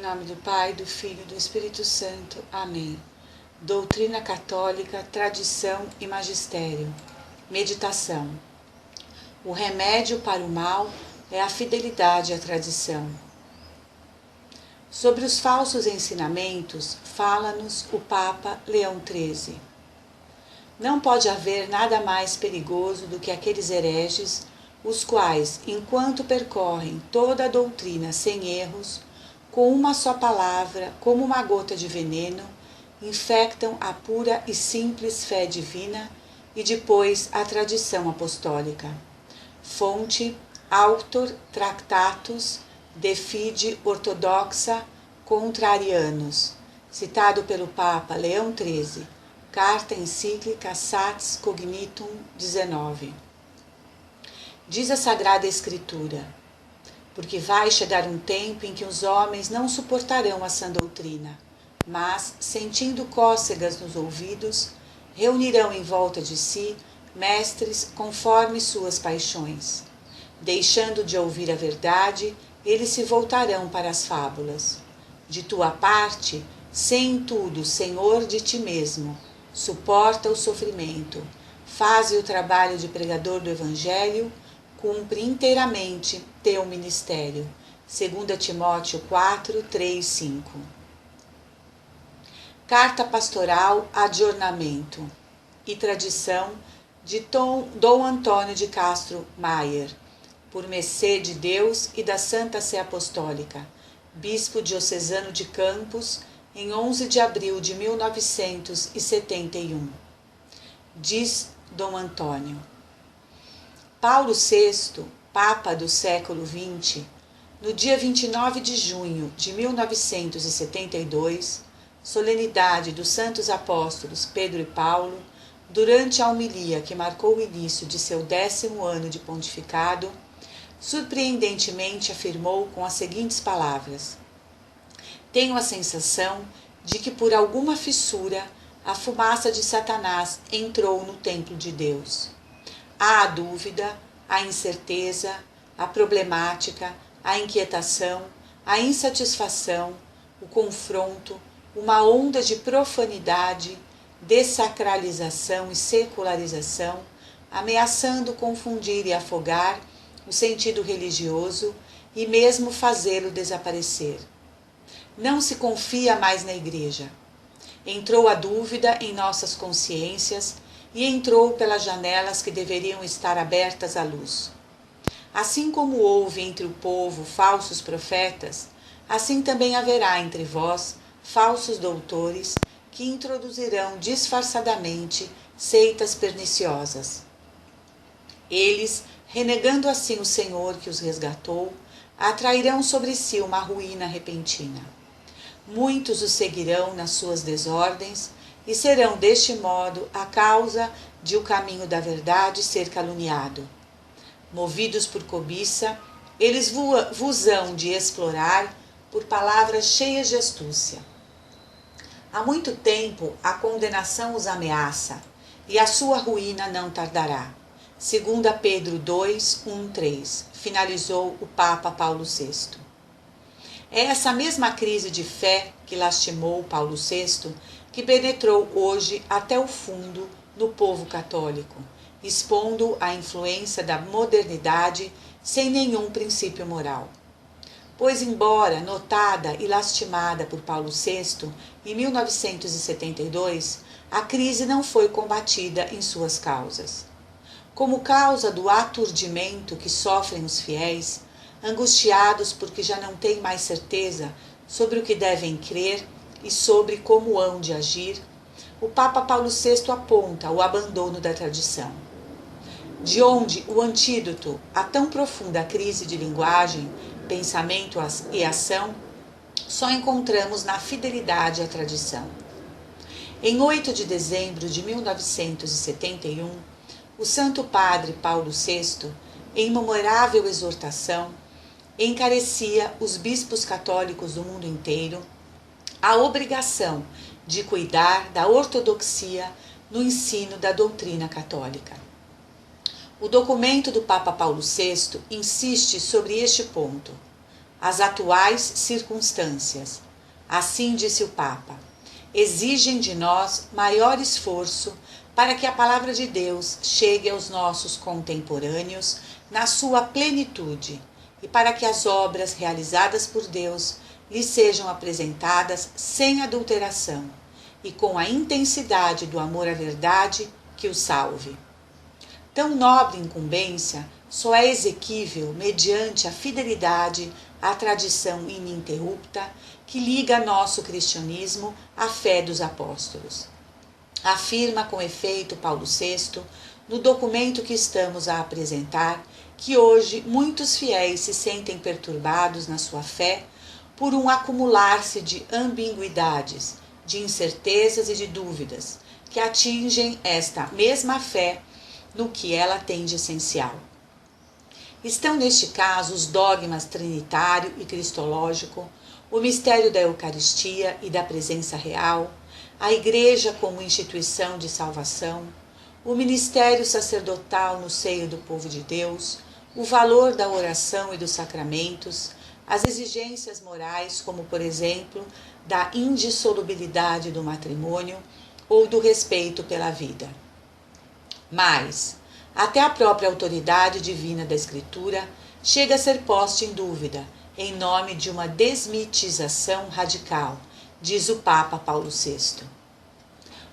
nome do Pai, do Filho e do Espírito Santo. Amém. Doutrina católica, tradição e magistério. Meditação. O remédio para o mal é a fidelidade à tradição. Sobre os falsos ensinamentos, fala-nos o Papa Leão XIII. Não pode haver nada mais perigoso do que aqueles hereges, os quais, enquanto percorrem toda a doutrina sem erros, com uma só palavra, como uma gota de veneno, infectam a pura e simples fé divina e depois a tradição apostólica. Fonte: Autor Tractatus de Fide Ortodoxa Contrarianus, citado pelo Papa Leão XIII, Carta Encíclica Sats Cognitum 19. Diz a Sagrada Escritura: porque vai chegar um tempo em que os homens não suportarão a sã doutrina, mas, sentindo cócegas nos ouvidos, reunirão em volta de si mestres conforme suas paixões. Deixando de ouvir a verdade, eles se voltarão para as fábulas. De tua parte, sê em tudo senhor de ti mesmo, suporta o sofrimento, faze o trabalho de pregador do Evangelho, cumpre inteiramente teu ministério. 2 Timóteo 4, 3, 5. Carta Pastoral Adjornamento e Tradição de Dom Antônio de Castro Maier, por mercê de Deus e da Santa Sé Apostólica, Bispo diocesano de Campos, em 11 de abril de 1971. Diz Dom Antônio: Paulo VI, Papa do século XX, no dia 29 de junho de 1972, solenidade dos Santos Apóstolos Pedro e Paulo, durante a homilia que marcou o início de seu 10º ano de pontificado, surpreendentemente afirmou com as seguintes palavras: tenho a sensação de que por alguma fissura a fumaça de Satanás entrou no templo de Deus. Há a dúvida, a incerteza, a problemática, a inquietação, a insatisfação, o confronto, uma onda de profanidade, dessacralização e secularização, ameaçando confundir e afogar o sentido religioso e mesmo fazê-lo desaparecer. Não se confia mais na Igreja. Entrou a dúvida em nossas consciências e entrou pelas janelas que deveriam estar abertas à luz. Assim como houve entre o povo falsos profetas, assim também haverá entre vós falsos doutores que introduzirão disfarçadamente seitas perniciosas. Eles, renegando assim o Senhor que os resgatou, atrairão sobre si uma ruína repentina. Muitos os seguirão nas suas desordens e serão deste modo a causa de o caminho da verdade ser caluniado. Movidos por cobiça, eles vos hão de explorar por palavras cheias de astúcia. Há muito tempo a condenação os ameaça, e a sua ruína não tardará. 2 Pedro 2, 1, 3, finalizou o Papa Paulo VI. É essa mesma crise de fé que lastimou Paulo VI que penetrou hoje até o fundo no povo católico, expondo a influência da modernidade sem nenhum princípio moral. Pois, embora notada e lastimada por Paulo VI em 1972, a crise não foi combatida em suas causas. Como causa do aturdimento que sofrem os fiéis, angustiados porque já não têm mais certeza sobre o que devem crer e sobre como hão de agir, o Papa Paulo VI aponta o abandono da tradição. De onde o antídoto à tão profunda crise de linguagem, pensamento e ação, só encontramos na fidelidade à tradição. Em 8 de dezembro de 1971, o Santo Padre Paulo VI, em memorável exortação, encarecia os bispos católicos do mundo inteiro a obrigação de cuidar da ortodoxia no ensino da doutrina católica. O documento do Papa Paulo VI insiste sobre este ponto. às atuais circunstâncias. Assim disse o Papa, exigem de nós maior esforço para que a palavra de Deus chegue aos nossos contemporâneos na sua plenitude e para que as obras realizadas por Deus lhes sejam apresentadas sem adulteração e com a intensidade do amor à verdade que o salve. Tão nobre incumbência só é exequível mediante a fidelidade à tradição ininterrupta que liga nosso cristianismo à fé dos apóstolos. Afirma com efeito Paulo VI, no documento que estamos a apresentar, que hoje muitos fiéis se sentem perturbados na sua fé por um acumular-se de ambiguidades, de incertezas e de dúvidas, que atingem esta mesma fé no que ela tem de essencial. Estão neste caso os dogmas trinitário e cristológico, o mistério da Eucaristia e da presença real, a Igreja como instituição de salvação, o ministério sacerdotal no seio do povo de Deus, o valor da oração e dos sacramentos, as exigências morais, como por exemplo, da indissolubilidade do matrimônio ou do respeito pela vida. Mas, até a própria autoridade divina da Escritura chega a ser posta em dúvida, em nome de uma desmitização radical, diz o Papa Paulo VI.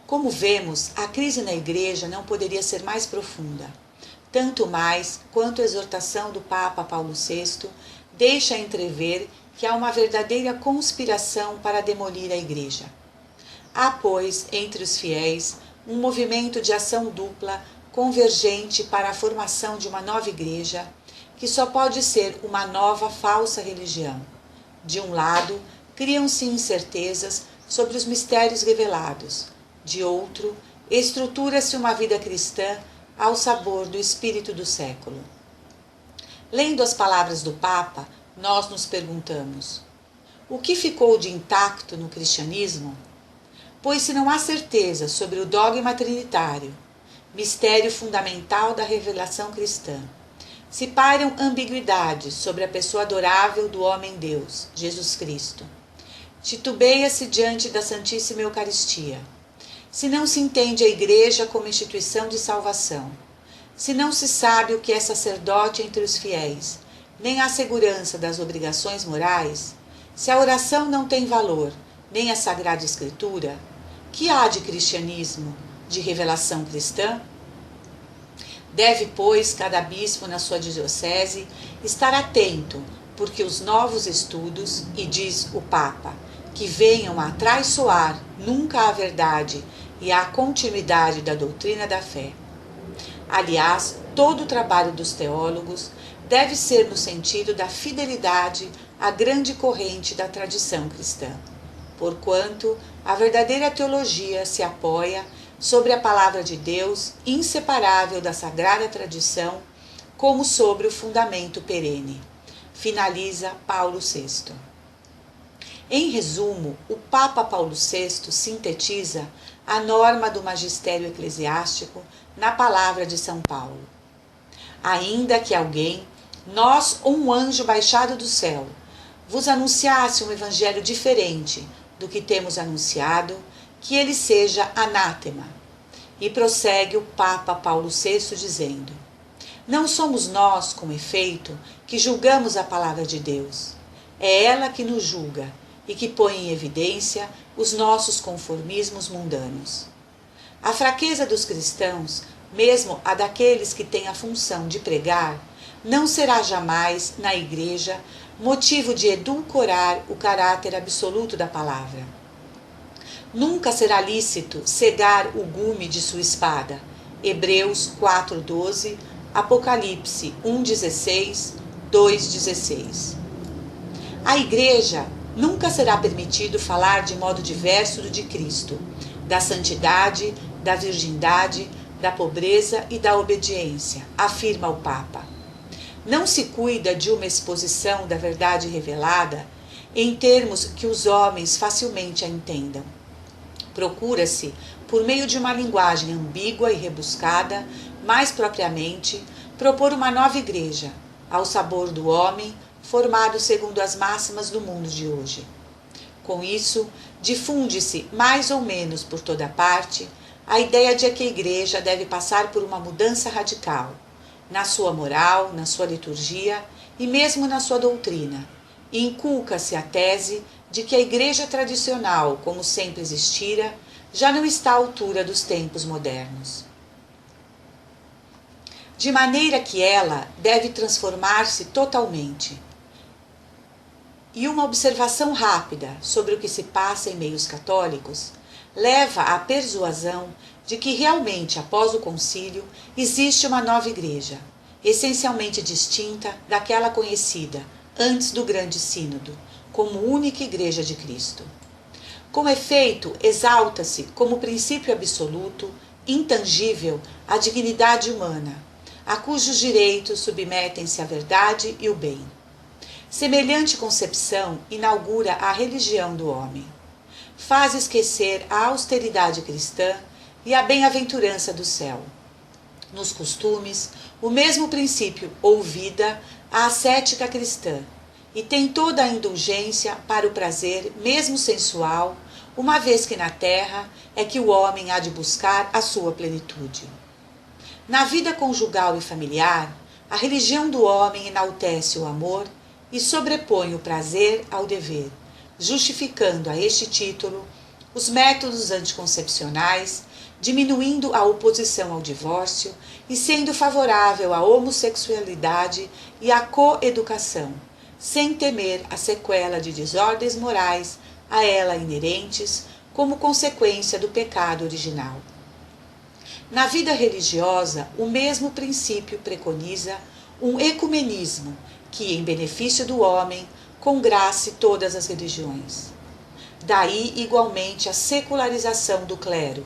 Como vemos, a crise na Igreja não poderia ser mais profunda, tanto mais quanto a exortação do Papa Paulo VI deixa entrever que há uma verdadeira conspiração para demolir a Igreja. Há, pois, entre os fiéis, um movimento de ação dupla convergente para a formação de uma nova Igreja, que só pode ser uma nova falsa religião. De um lado, criam-se incertezas sobre os mistérios revelados. De outro, estrutura-se uma vida cristã ao sabor do espírito do século. Lendo as palavras do Papa, nós nos perguntamos: o que ficou de intacto no cristianismo? Pois se não há certeza sobre o dogma trinitário, mistério fundamental da revelação cristã, se pairam ambiguidades sobre a pessoa adorável do homem-Deus, Jesus Cristo, titubeia-se diante da Santíssima Eucaristia, se não se entende a Igreja como instituição de salvação, se não se sabe o que é sacerdote entre os fiéis, nem a segurança das obrigações morais, se a oração não tem valor, nem a Sagrada Escritura, que há de cristianismo, de revelação cristã? Deve, pois, cada bispo na sua diocese estar atento, porque os novos estudos, e diz o Papa, que venham a traiçoar nunca a verdade e a continuidade da doutrina da fé. Aliás, todo o trabalho dos teólogos deve ser no sentido da fidelidade à grande corrente da tradição cristã, porquanto a verdadeira teologia se apoia sobre a palavra de Deus, inseparável da sagrada tradição, como sobre o fundamento perene. Finaliza Paulo VI. Em resumo, o Papa Paulo VI sintetiza a norma do magistério eclesiástico na palavra de São Paulo. Ainda que alguém, nós ou um anjo baixado do céu, vos anunciasse um evangelho diferente do que temos anunciado, que ele seja anátema. E prossegue o Papa Paulo VI dizendo: não somos nós, com efeito, que julgamos a palavra de Deus. É ela que nos julga e que põe em evidência os nossos conformismos mundanos. A fraqueza dos cristãos, mesmo a daqueles que têm a função de pregar, não será jamais, na Igreja, motivo de edulcorar o caráter absoluto da palavra. Nunca será lícito cegar o gume de sua espada. Hebreus 4:12, Apocalipse 1:16, 2:16. A Igreja nunca será permitido falar de modo diverso do de Cristo, da santidade, da virgindade, da pobreza e da obediência, afirma o Papa. Não se cuida de uma exposição da verdade revelada em termos que os homens facilmente a entendam. Procura-se, por meio de uma linguagem ambígua e rebuscada, mais propriamente, propor uma nova igreja, ao sabor do homem, formado segundo as máximas do mundo de hoje. Com isso, difunde-se mais ou menos por toda parte a ideia de que a Igreja deve passar por uma mudança radical, na sua moral, na sua liturgia e mesmo na sua doutrina, e inculca-se a tese de que a Igreja tradicional, como sempre existira, já não está à altura dos tempos modernos. De maneira que ela deve transformar-se totalmente. E uma observação rápida sobre o que se passa em meios católicos leva à persuasão de que realmente, após o concílio, existe uma nova igreja, essencialmente distinta daquela conhecida antes do grande sínodo, como única igreja de Cristo. Com efeito, exalta-se como princípio absoluto, intangível, a dignidade humana, a cujos direitos submetem-se a verdade e o bem. Semelhante concepção inaugura a religião do homem. Faz esquecer a austeridade cristã e a bem-aventurança do céu. Nos costumes, o mesmo princípio ouvida a ascética cristã, e tem toda a indulgência para o prazer, mesmo sensual, uma vez que na terra é que o homem há de buscar a sua plenitude. Na vida conjugal e familiar, a religião do homem enaltece o amor e sobrepõe o prazer ao dever, justificando a este título os métodos anticoncepcionais, diminuindo a oposição ao divórcio e sendo favorável à homossexualidade e à coeducação, sem temer a sequela de desordens morais a ela inerentes como consequência do pecado original. Na vida religiosa, o mesmo princípio preconiza um ecumenismo que, em benefício do homem, congrace todas as religiões. Daí, igualmente, a secularização do clero,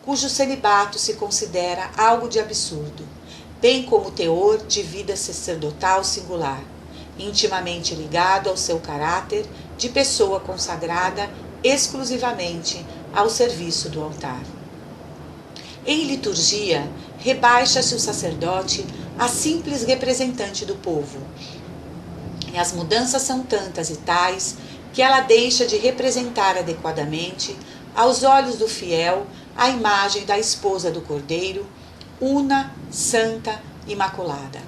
cujo celibato se considera algo de absurdo, bem como o teor de vida sacerdotal singular, intimamente ligado ao seu caráter de pessoa consagrada exclusivamente ao serviço do altar. Em liturgia, rebaixa-se o sacerdote a simples representante do povo. E as mudanças são tantas e tais que ela deixa de representar adequadamente, aos olhos do fiel, a imagem da esposa do Cordeiro, una, santa, imaculada.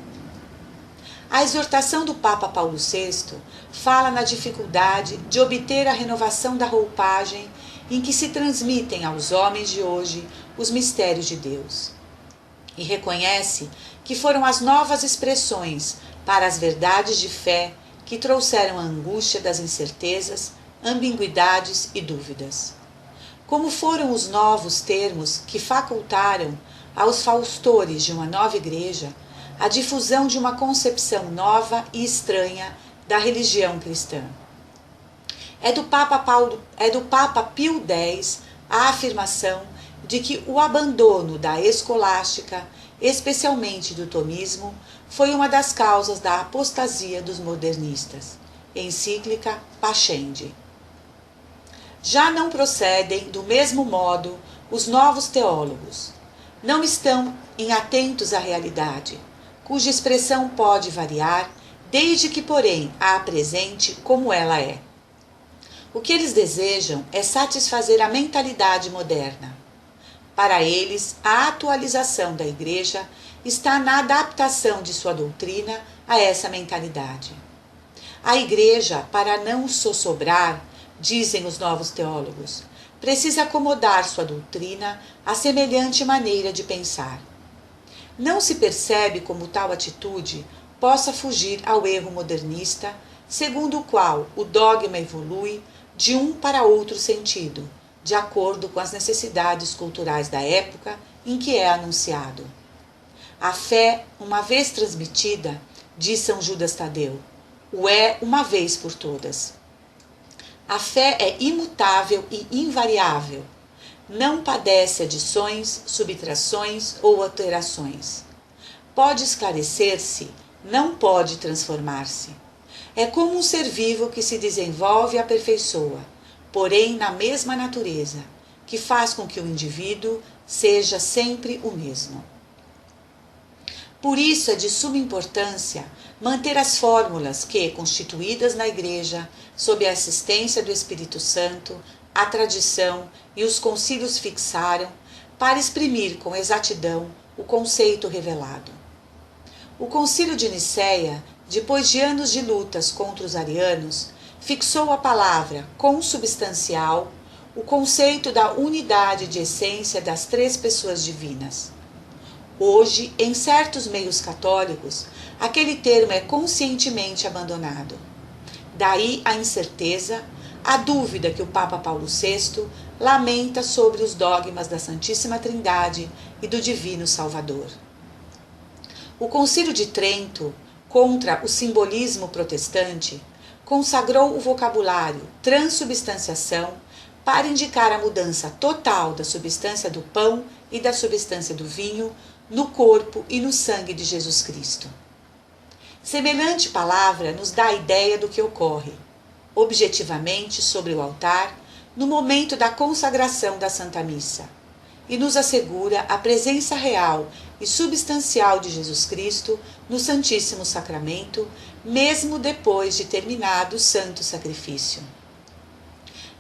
A exortação do Papa Paulo VI fala na dificuldade de obter a renovação da roupagem em que se transmitem aos homens de hoje os mistérios de Deus. E reconhece que foram as novas expressões para as verdades de fé que trouxeram a angústia das incertezas, ambiguidades e dúvidas. Como foram os novos termos que facultaram aos faustores de uma nova igreja a difusão de uma concepção nova e estranha da religião cristã. É do Papa Pio X a afirmação de que o abandono da escolástica, especialmente do tomismo, foi uma das causas da apostasia dos modernistas. Encíclica Pascendi. Já não procedem do mesmo modo os novos teólogos. Não estão atentos à realidade, cuja expressão pode variar, desde que, porém, a apresente como ela é. O que eles desejam é satisfazer a mentalidade moderna. Para eles, a atualização da Igreja está na adaptação de sua doutrina a essa mentalidade. A Igreja, para não sossobrar, dizem os novos teólogos, precisa acomodar sua doutrina à semelhante maneira de pensar. Não se percebe como tal atitude possa fugir ao erro modernista, segundo o qual o dogma evolui de um para outro sentido, de acordo com as necessidades culturais da época em que é anunciado. A fé, uma vez transmitida, diz São Judas Tadeu, o é uma vez por todas. A fé é imutável e invariável, não padece adições, subtrações ou alterações. Pode esclarecer-se, não pode transformar-se. É como um ser vivo que se desenvolve e aperfeiçoa, porém na mesma natureza, que faz com que o indivíduo seja sempre o mesmo. Por isso é de suma importância manter as fórmulas que, constituídas na Igreja, sob a assistência do Espírito Santo, a tradição e os concílios fixaram, para exprimir com exatidão o conceito revelado. O Concílio de Nicéia, depois de anos de lutas contra os arianos, fixou a palavra consubstancial, o conceito da unidade de essência das três pessoas divinas. Hoje, em certos meios católicos, aquele termo é conscientemente abandonado. Daí a incerteza, a dúvida que o Papa Paulo VI lamenta sobre os dogmas da Santíssima Trindade e do Divino Salvador. O Concílio de Trento, contra o simbolismo protestante, consagrou o vocabulário transubstanciação para indicar a mudança total da substância do pão e da substância do vinho no corpo e no sangue de Jesus Cristo. Semelhante palavra nos dá a ideia do que ocorre, objetivamente sobre o altar, no momento da consagração da Santa Missa, e nos assegura a presença real e substancial de Jesus Cristo no Santíssimo Sacramento, mesmo depois de terminado o santo sacrifício.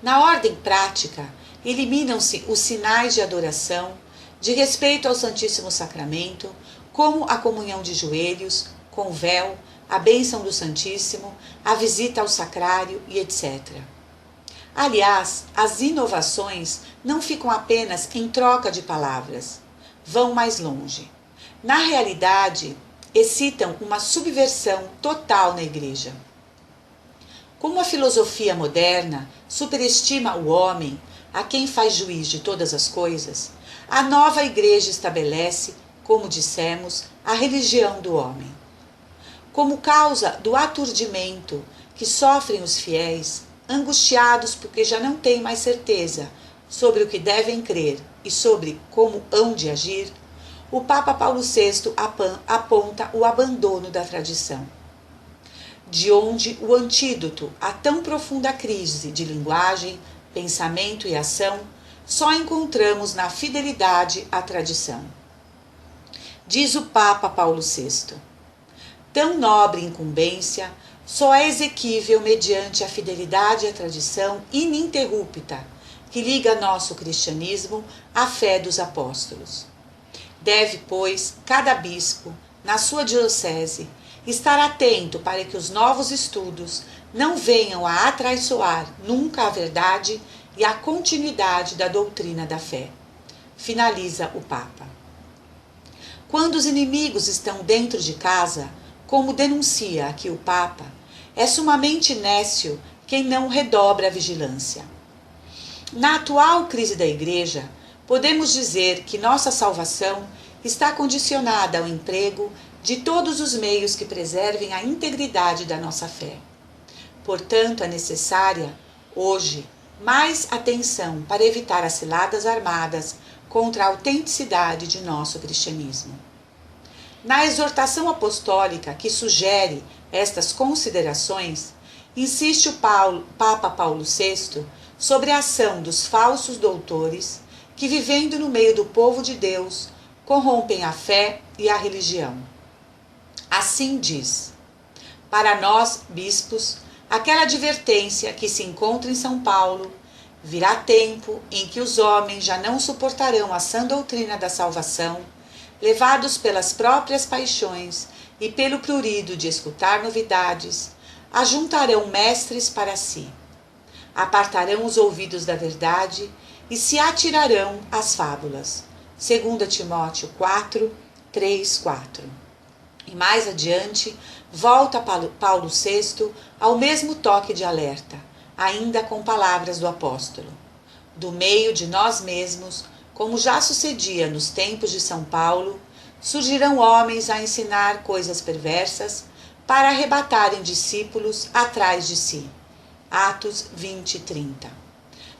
Na ordem prática, eliminam-se os sinais de adoração, de respeito ao Santíssimo Sacramento, como a comunhão de joelhos, com véu, a bênção do Santíssimo, a visita ao sacrário e etc. Aliás, as inovações não ficam apenas em troca de palavras, vão mais longe. Na realidade, excitam uma subversão total na Igreja. Como a filosofia moderna superestima o homem, a quem faz juiz de todas as coisas, a nova Igreja estabelece, como dissemos, a religião do homem. Como causa do aturdimento que sofrem os fiéis, angustiados porque já não têm mais certeza sobre o que devem crer e sobre como hão de agir, o Papa Paulo VI aponta o abandono da tradição. De onde o antídoto à tão profunda crise de linguagem, pensamento e ação só encontramos na fidelidade à tradição. Diz o Papa Paulo VI: tão nobre incumbência só é exequível mediante a fidelidade à tradição ininterrupta que liga nosso cristianismo à fé dos apóstolos. Deve, pois, cada bispo, na sua diocese, estar atento para que os novos estudos não venham a atraiçoar nunca a verdade e a continuidade da doutrina da fé. Finaliza o Papa. Quando os inimigos estão dentro de casa, como denuncia aqui o Papa, é sumamente nécio quem não redobra a vigilância. Na atual crise da Igreja, podemos dizer que nossa salvação está condicionada ao emprego de todos os meios que preservem a integridade da nossa fé. Portanto, é necessária, hoje, mais atenção para evitar as ciladas armadas contra a autenticidade de nosso cristianismo. Na exortação apostólica que sugere estas considerações, insiste o Papa Paulo VI sobre a ação dos falsos doutores que, vivendo no meio do povo de Deus, corrompem a fé e a religião. Assim diz: para nós, bispos, aquela advertência que se encontra em São Paulo, virá tempo em que os homens já não suportarão a sã doutrina da salvação, levados pelas próprias paixões e pelo prurido de escutar novidades, ajuntarão mestres para si, apartarão os ouvidos da verdade e se atirarão às fábulas. 2 Timóteo 4, 3, 4. E mais adiante, volta Paulo VI ao mesmo toque de alerta, ainda com palavras do apóstolo: do meio de nós mesmos, como já sucedia nos tempos de São Paulo, surgirão homens a ensinar coisas perversas para arrebatarem discípulos atrás de si. Atos 20, 30.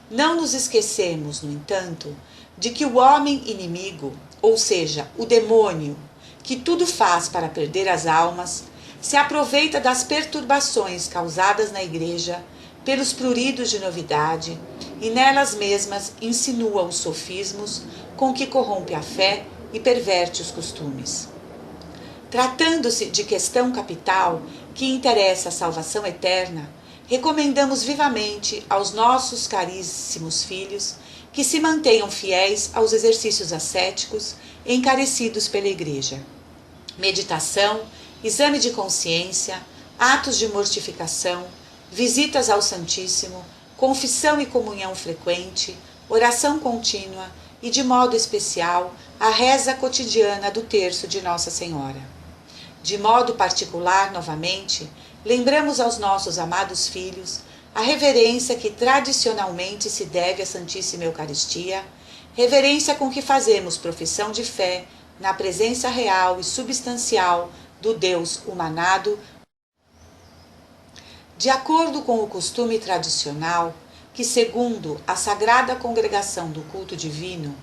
Não nos esquecemos, no entanto, de que o homem inimigo, ou seja, o demônio, que tudo faz para perder as almas, se aproveita das perturbações causadas na Igreja pelos pruridos de novidade e nelas mesmas insinua os sofismos com que corrompe a fé e perverte os costumes. Tratando-se de questão capital que interessa a salvação eterna, recomendamos vivamente aos nossos caríssimos filhos que se mantenham fiéis aos exercícios ascéticos encarecidos pela Igreja. Meditação, exame de consciência, atos de mortificação, visitas ao Santíssimo, confissão e comunhão frequente, oração contínua e, de modo especial, a reza cotidiana do terço de Nossa Senhora. De modo particular, novamente, lembramos aos nossos amados filhos a reverência que tradicionalmente se deve à Santíssima Eucaristia, reverência com que fazemos profissão de fé na presença real e substancial do Deus humanado, de acordo com o costume tradicional, que, segundo a Sagrada Congregação do Culto Divino,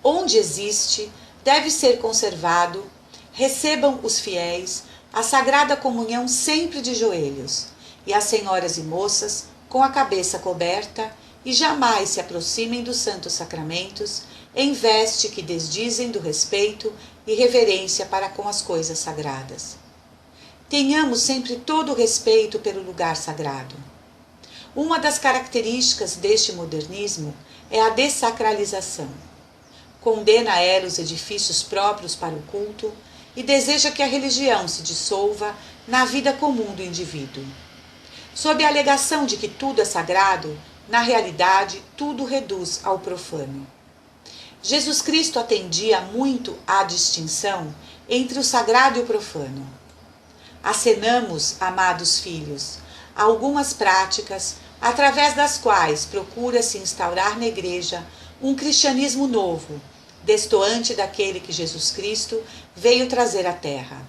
onde existe, deve ser conservado, recebam os fiéis a Sagrada Comunhão sempre de joelhos, e as senhoras e moças com a cabeça coberta, e jamais se aproximem dos santos sacramentos, em veste que desdizem do respeito e reverência para com as coisas sagradas. Tenhamos sempre todo o respeito pelo lugar sagrado. Uma das características deste modernismo é a dessacralização. Condena os edifícios próprios para o culto e deseja que a religião se dissolva na vida comum do indivíduo. Sob a alegação de que tudo é sagrado, na realidade, tudo reduz ao profano. Jesus Cristo atendia muito à distinção entre o sagrado e o profano. Acenamos, amados filhos, a algumas práticas através das quais procura-se instaurar na Igreja um cristianismo novo, destoante daquele que Jesus Cristo veio trazer à Terra.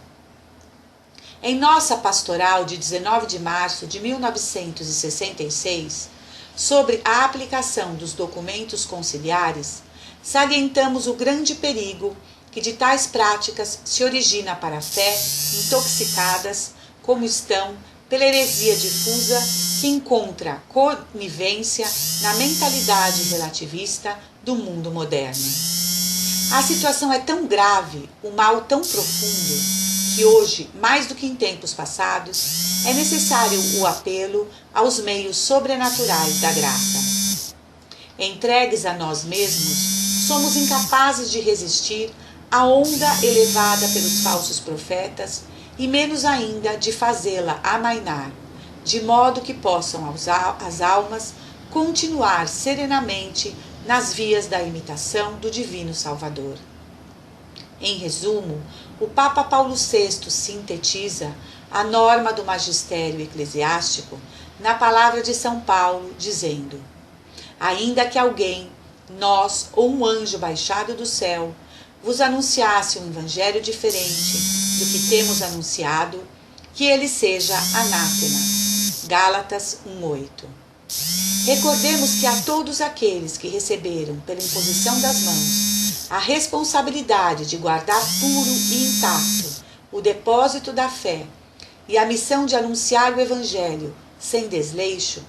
Em nossa pastoral de 19 de março de 1966, sobre a aplicação dos documentos conciliares, salientamos o grande perigo que de tais práticas se origina para a fé intoxicadas, como estão, pela heresia difusa que encontra conivência na mentalidade relativista do mundo moderno. A situação é tão grave, o mal tão profundo, que hoje, mais do que em tempos passados, é necessário o apelo aos meios sobrenaturais da graça. Entregues a nós mesmos, somos incapazes de resistir à onda elevada pelos falsos profetas e menos ainda de fazê-la amainar, de modo que possam as almas continuar serenamente nas vias da imitação do Divino Salvador. Em resumo, o Papa Paulo VI sintetiza a norma do magistério eclesiástico na palavra de São Paulo, dizendo: ainda que alguém, nós ou um anjo baixado do céu, vos anunciasse um evangelho diferente do que temos anunciado, que ele seja anátema. Gálatas 1:8. Recordemos que a todos aqueles que receberam, pela imposição das mãos, a responsabilidade de guardar puro e intacto o depósito da fé e a missão de anunciar o Evangelho sem desleixo,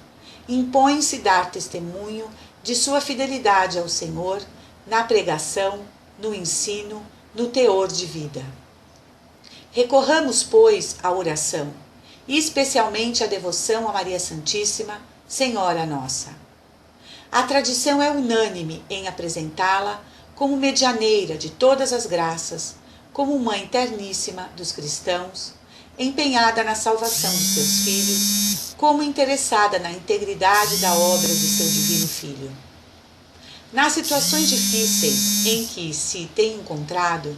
impõe-se dar testemunho de sua fidelidade ao Senhor na pregação, no ensino, no teor de vida. Recorramos, pois, à oração, e especialmente à devoção a Maria Santíssima, Senhora Nossa. A tradição é unânime em apresentá-la como medianeira de todas as graças, como mãe terníssima dos cristãos, empenhada na salvação de seus filhos, como interessada na integridade da obra de seu divino Filho. Nas situações difíceis em que se tem encontrado,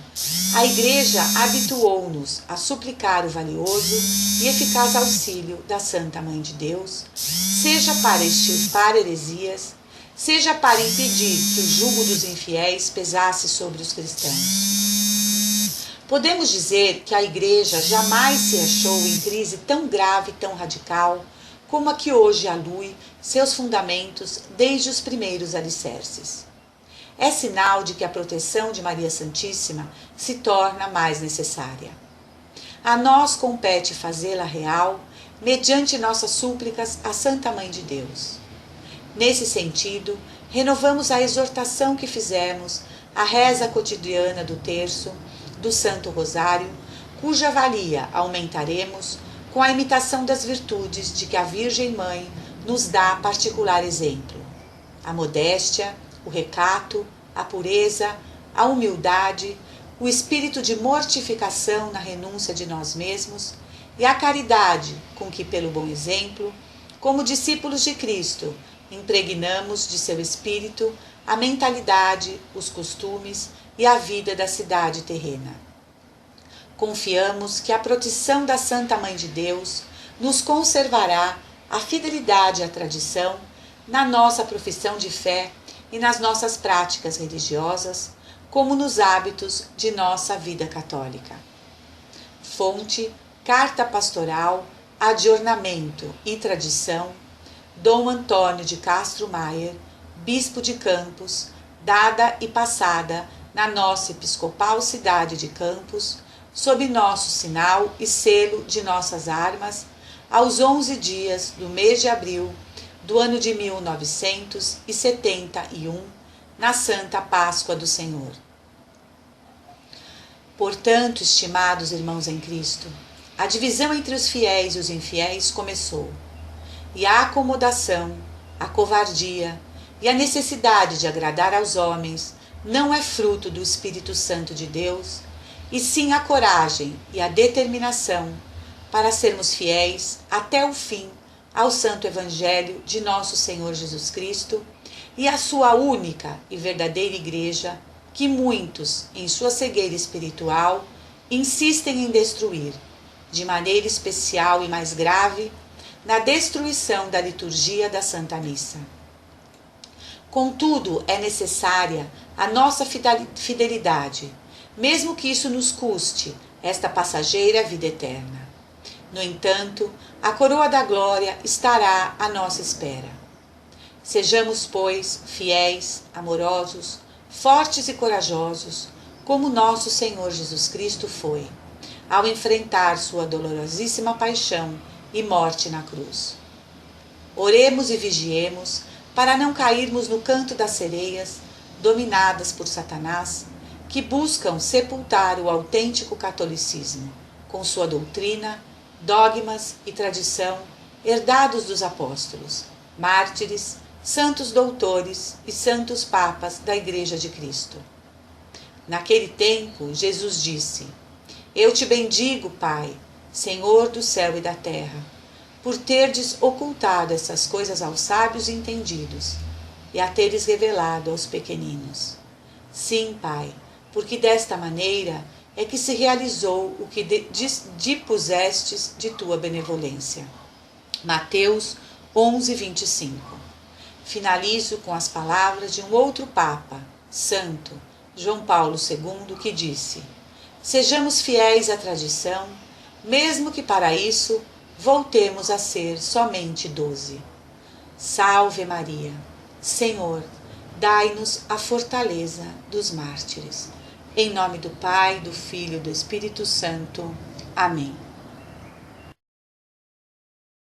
a Igreja habituou-nos a suplicar o valioso e eficaz auxílio da Santa Mãe de Deus, seja para extirpar heresias, seja para impedir que o jugo dos infiéis pesasse sobre os cristãos. Podemos dizer que a Igreja jamais se achou em crise tão grave e tão radical como a que hoje alui seus fundamentos desde os primeiros alicerces. É sinal de que a proteção de Maria Santíssima se torna mais necessária. A nós compete fazê-la real, mediante nossas súplicas à Santa Mãe de Deus. Nesse sentido, renovamos a exortação que fizemos à reza cotidiana do terço, do Santo Rosário, cuja valia aumentaremos com a imitação das virtudes de que a Virgem Mãe nos dá particular exemplo: a modéstia, o recato, a pureza, a humildade, o espírito de mortificação na renúncia de nós mesmos e a caridade com que, pelo bom exemplo, como discípulos de Cristo, impregnamos de seu espírito a mentalidade, os costumes e a vida da cidade terrena. Confiamos que a proteção da Santa Mãe de Deus nos conservará a fidelidade à tradição na nossa profissão de fé e nas nossas práticas religiosas, como nos hábitos de nossa vida católica. Fonte: Carta Pastoral, Adornamento e Tradição, Dom Antônio de Castro Maier, Bispo de Campos, dada e passada na nossa episcopal cidade de Campos, sob nosso sinal e selo de nossas armas, aos 11 dias do mês de abril do ano de 1971, na Santa Páscoa do Senhor. Portanto, estimados irmãos em Cristo, a divisão entre os fiéis e os infiéis começou, e a acomodação, a covardia e a necessidade de agradar aos homens não é fruto do Espírito Santo de Deus, e sim a coragem e a determinação para sermos fiéis até o fim ao Santo Evangelho de nosso Senhor Jesus Cristo e à sua única e verdadeira Igreja, que muitos, em sua cegueira espiritual, insistem em destruir, de maneira especial e mais grave, na destruição da liturgia da Santa Missa. Contudo, é necessária a nossa fidelidade, mesmo que isso nos custe esta passageira vida eterna. No entanto, a coroa da glória estará à nossa espera. Sejamos, pois, fiéis, amorosos, fortes e corajosos, como nosso Senhor Jesus Cristo foi, ao enfrentar sua dolorosíssima paixão e morte na cruz. Oremos e vigiemos para não cairmos no canto das sereias, dominadas por Satanás, que buscam sepultar o autêntico catolicismo, com sua doutrina, dogmas e tradição herdados dos apóstolos, mártires, santos doutores e santos papas da Igreja de Cristo. Naquele tempo, Jesus disse: Eu te bendigo, Pai, Senhor do céu e da terra, por terdes ocultado essas coisas aos sábios e entendidos, e a teres revelado aos pequeninos. Sim, Pai, porque desta maneira é que se realizou o que dispusestes de tua benevolência. Mateus 11:25. Finalizo com as palavras de um outro Papa, Santo João Paulo II, que disse: Sejamos fiéis à tradição, mesmo que para isso voltemos a ser somente 12. Salve Maria! Senhor, dai-nos a fortaleza dos mártires. Em nome do Pai, do Filho e do Espírito Santo. Amém.